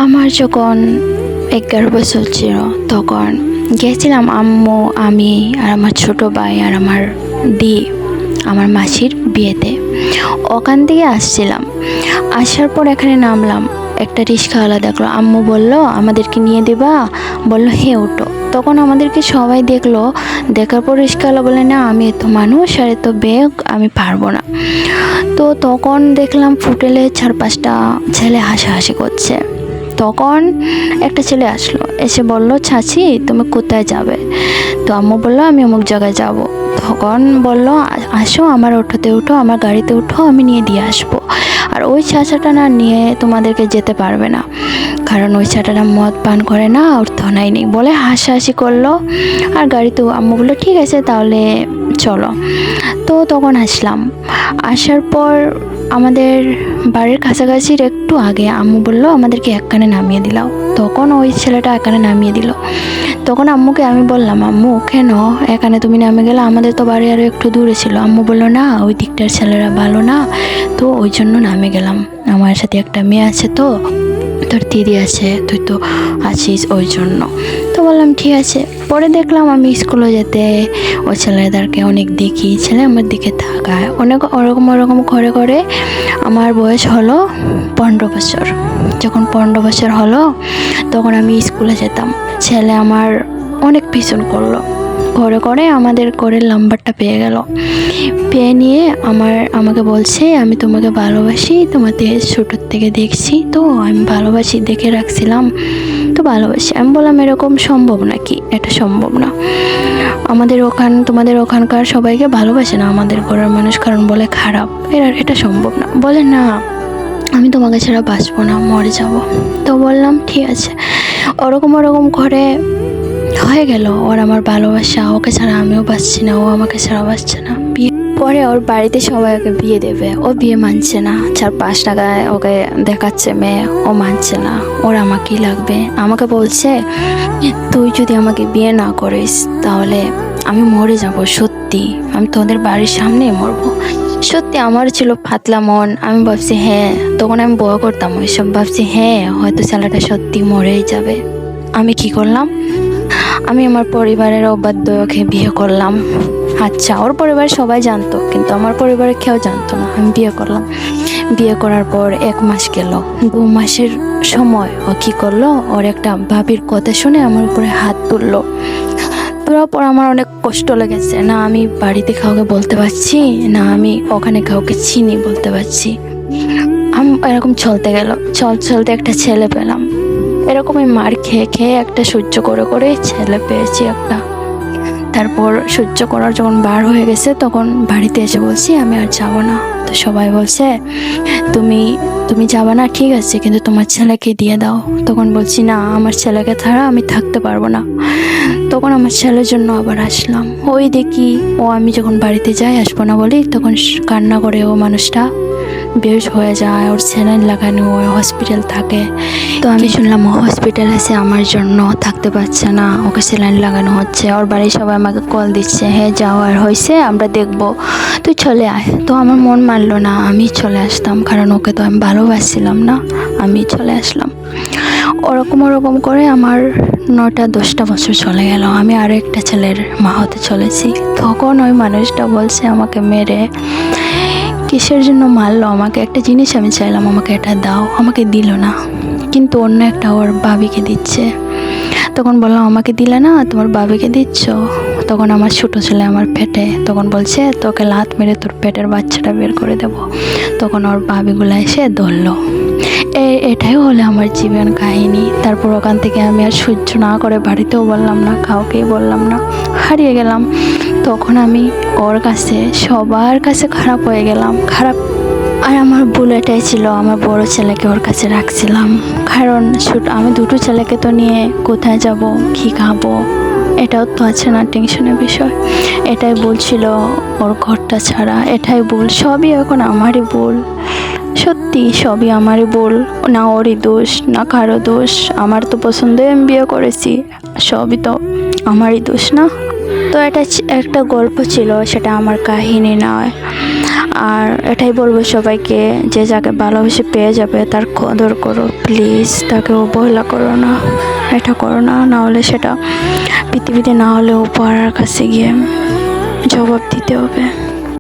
আমার যখন 11 বছর ছিল তখন গেছিলাম আম্মু, আমি আর আমার ছোট ভাই আর আমার দি আমার মাসির বিয়েতে। ওখান থেকে আসছিলাম, আসার পর এখানে নামলাম। একটা রিক্সাওয়ালা দেখলো, আম্মু বলল আমাদেরকে নিয়ে দেবা, বললো হ্যাঁ ওঠো। তখন আমাদেরকে সবাই দেখলো, দেখার পর রিক্সাওয়ালা বলে না আমি এত মানুষ আর এত বেগ আমি পারবো না। তো তখন দেখলাম ফুটেলে 4-5টা ছেলে হাসাহাসি করছে। তখন একটা ছেলে আসলো, এসে বলল চাচি তুমি কোথায় যাবে? তো আম্মু বললো আমি অমুক জায়গায় যাব। তখন বলল আসো আমার অটোতে উঠো, আমার গাড়িতে উঠো, আমি নিয়ে দিয়ে আসবো। আর ওই চাচাটা না নিয়ে তোমাদেরকে যেতে পারবে না, কারণ ওই চাচাটা মদ পান করে না, অর্থ নাই নেই বলে হাসাহাসি করলো। আর গাড়িতে আম্মু বললো ঠিক আছে তাহলে চলো। তো তখন আসলাম, আসার পর আমাদের বাড়ির কাছাকাছির একটু আগে আম্মু বললো আমাদেরকে একখানে নামিয়ে দিলাও। তখন ওই ছেলেটা এখানে নামিয়ে দিল। তখন আম্মুকে আমি বললাম আম্মু কেন এখানে তুমি নামে গেলে, আমাদের তো বাড়ি আরও একটু দূরে ছিল। আম্মু বললো না ওই দিকটার ছেলেরা ভালো না, তো ওই জন্য নামে গেলাম। আমার সাথে একটা মেয়ে আছে, তো তোর দিদি আছে, তুই তো আছিস ওই জন্য। তো বললাম ঠিক আছে। পরে দেখলাম আমি স্কুলে যেতে ওই ছেলেদেরকে অনেক দেখি, ছেলে আমার দিকে তাকায় অনেক, ওরকম করে করে আমার বয়স হলো 15 বছর। যখন 15 বছর হলো তখন আমি স্কুলে যেতাম, ছেলে আমার অনেক পিছন করলো, করে করে আমাদের ঘরের নাম্বারটা পেয়ে গেল। পেয়ে নিয়ে আমাকে বলছে আমি তোমাকে ভালোবাসি, তোমাদের ছোটোর থেকে দেখছি, তো আমি ভালোবাসি দেখে রাখছিলাম, তো ভালোবাসি। আমি বললাম এরকম সম্ভব নাকি? এটা সম্ভব না, তোমাদের ওখানকার সবাইকে ভালোবাসে না আমাদের ঘরের মানুষ, কারণ বলে খারাপ, এটা সম্ভব না। বলে না আমি তোমাকে ছাড়া বাঁচবো না, মরে যাব। তো বললাম ঠিক আছে। ওরকম করে হয়ে গেল ওর আমার ভালোবাসা, ওকে ছাড়া আমিও বাঁচছি না, ও আমাকে ছাড়া বাঁচছে না। বিয়ে পরে ওর বাড়িতে সবাই ওকে বিয়ে দেবে, ও বিয়ে মানছে না, 4-5 টাকায় ওকে দেখাচ্ছে মেয়ে, ও মানছে না, ওর আমাকেই লাগবে। আমাকে বলছে তুই যদি আমাকে বিয়ে না করিস তাহলে আমি মরে যাব, সত্যি আমি তোদের বাড়ির সামনেই মরবো। সত্যি আমার ছিল পাতলা মন, আমি ভাবছি হ্যাঁ, তখন আমি বয়া করতাম ওইসব, ভাবছি হ্যাঁ হয়তো ছেলেটা সত্যি মরেই যাবে। আমি কি করলাম, আমি আমার পরিবারের অবাধ্য ওকে বিয়ে করলাম। আচ্ছা ওর পরিবার সবাই জানতো, কিন্তু আমার পরিবারে কেউ জানতো না। আমি বিয়ে করলাম, বিয়ে করার পর 1 মাস গেল, 2 মাসের সময় ও কি করলো, ওর একটা ভাবির কথা শুনে আমার উপরে হাত তুললো। তোরার পর আমার অনেক কষ্ট লেগেছে, না আমি বাড়িতে কাউকে বলতে পারছি, না আমি ওখানে কাউকে চিনি বলতে পারছি। আমি এরকম চলতে গেল, চলতে একটা ছেলে পেলাম। এরকমই মার খেয়ে একটা সহ্য করে ছেলে পেয়েছি একটা। তারপর সহ্য করার যখন বার হয়ে গেছে তখন বাড়িতে এসে বলছি আমি আর যাব না। তো সবাই বলছে তুমি যাবা না ঠিক আছে, কিন্তু তোমার ছেলেকে দিয়ে দাও। তখন বলছি না আমার ছেলেকে ছাড়া আমি থাকতে পারবো না। তখন আমার ছেলের জন্য আবার আসলাম। ওই দেখি ও আমি যখন বাড়িতে যাই আসবো না বলি, তখন কান্না করে ও মানুষটা বেশ হয়ে যায়, ওর স্যালাইন লাগানো, ওই হসপিটাল থাকে। তো আমি শুনলাম ও হসপিটাল আছে, আমার জন্য থাকতে পারছে না, ওকে স্যালাইন লাগানো হচ্ছে। ওর বাড়ির সবাই আমাকে কল দিচ্ছে, হ্যাঁ যাওয়ার হয়েছে আমরা দেখবো, তুই চলে আয়। তো আমার মন মানলো না, আমি চলে আসতাম, কারণ ওকে তো আমি ভালোবাসছিলাম না, আমি চলে আসলাম। ওরকম করে আমার 9-10টা বছর চলে গেল। আমি আরও একটা ছেলের মা হতে চলেছি। তখন ওই মানুষটা বলছে আমাকে মেরে, কিসের জন্য মারলো আমাকে? একটা জিনিস আমি চাইলাম আমাকে এটা দাও, আমাকে দিল না, কিন্তু অন্য একটা ওর বাবিকে দিচ্ছে। তখন বললাম আমাকে দিলে না, তোমার বাবিকে দিচ্ছ। তখন আমার ছোটো ছেলে আমার পেটে, তখন বলছে তোকে লাত মেরে তোর পেটের বাচ্চাটা বের করে দেব। তখন ওর বাবিগুলো এসে ধরলো। এটাই হলো আমার জীবন কাহিনী। তারপর ওখান থেকে আমি আর সহ্য না করে বাড়িতেও বললাম না, কাউকেই বললাম না, হারিয়ে গেলাম। তখন আমি ওর কাছে সবার কাছে খারাপ হয়ে গেলাম, খারাপ। আর আমার ভুল এটাই ছিল, আমার বড় ছেলেকে ওর কাছে রাখছিলাম, কারণ আমি 2টো ছেলেকে তো নিয়ে কোথায় যাব, কি খাবো, এটাও তো আছে না টেনশনের বিষয়। এটাই ভুল ছিল, ওর ঘরটা ছাড়া এটাই ভুল, সবই এখন আমারই ভুল। সত্যি সবই আমারই ভুল, না ওরই দোষ না কারো দোষ। আমার তো পছন্দই আমি বিয়ে করেছি, সবই তো আমারই দোষ না। তো এটা একটা গল্প ছিল, সেটা আমার কাহিনী নয়। আর এটাই বলবো সবাইকে, যে যাকে ভালোবেসে পেয়ে যাবে তার কদর করো প্লিজ, তাকে অবহেলা করো না, এটা করো না, না হলে সেটা পৃথিবীতে না হলেও উপহারের কাছে গিয়ে জবাব দিতে হবে।